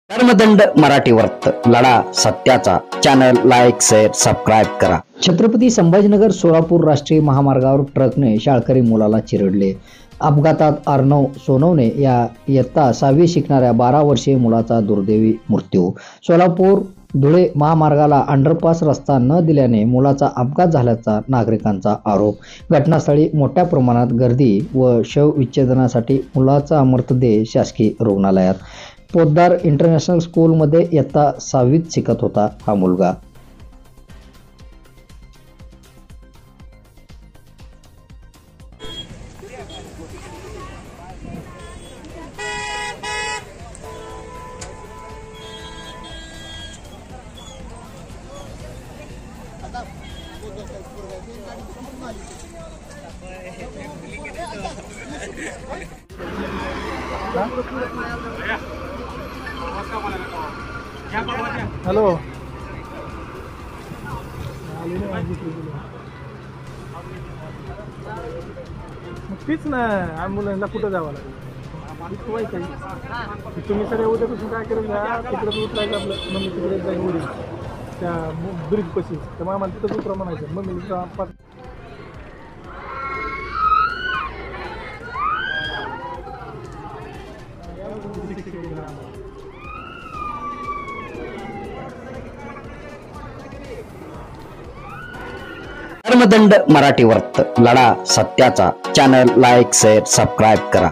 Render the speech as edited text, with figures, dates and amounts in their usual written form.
धर्मदंड मराठी वर्त लढा सत्याचा चॅनल लाईक शेअर सबस्क्राईब करा। छत्रपती संभाजीनगर सोलापूर राष्ट्रीय महामार्गावर ट्रकने शाळकरी मुलाला चिरडले। अपघातात अर्णव सोनवणे या इयत्ता 6वी शिकणाऱ्या 12 वर्षीय मुलाचा दुर्दैवी मृत्यू। सोलापूर धुळे महामार्गाला अंडरपास रस्ता न दिल्याने मुलाचा अपघात झाल्याचा नागरिकांचा आरोप। घटनास्थळी मोठ्या प्रमाणात गर्दी व शवविच्छेदनासाठी मुलाचा मृतदेह शासकीय रुग्णालयात। पोद्दार इंटरनॅशनल स्कूलमध्ये इयत्ता 6वीत शिकत होता हा मुलगा। हॅलो तीच ना ॲम्ब्युलन्सला कुठं जावं लागेल तुम्ही सगळे उद्यापासून काय करेल तिकडे उतरायचं आपलं मम्मी तिकडे जाईल उडी त्या ब्रिज पशी तर मग आम्हाला तिथंच उतरा म्हणायचं मम्मी धर्मदंड मराठी वर्त लढा सत्याचा चॅनल लाईक शेअर सबस्क्राईब करा।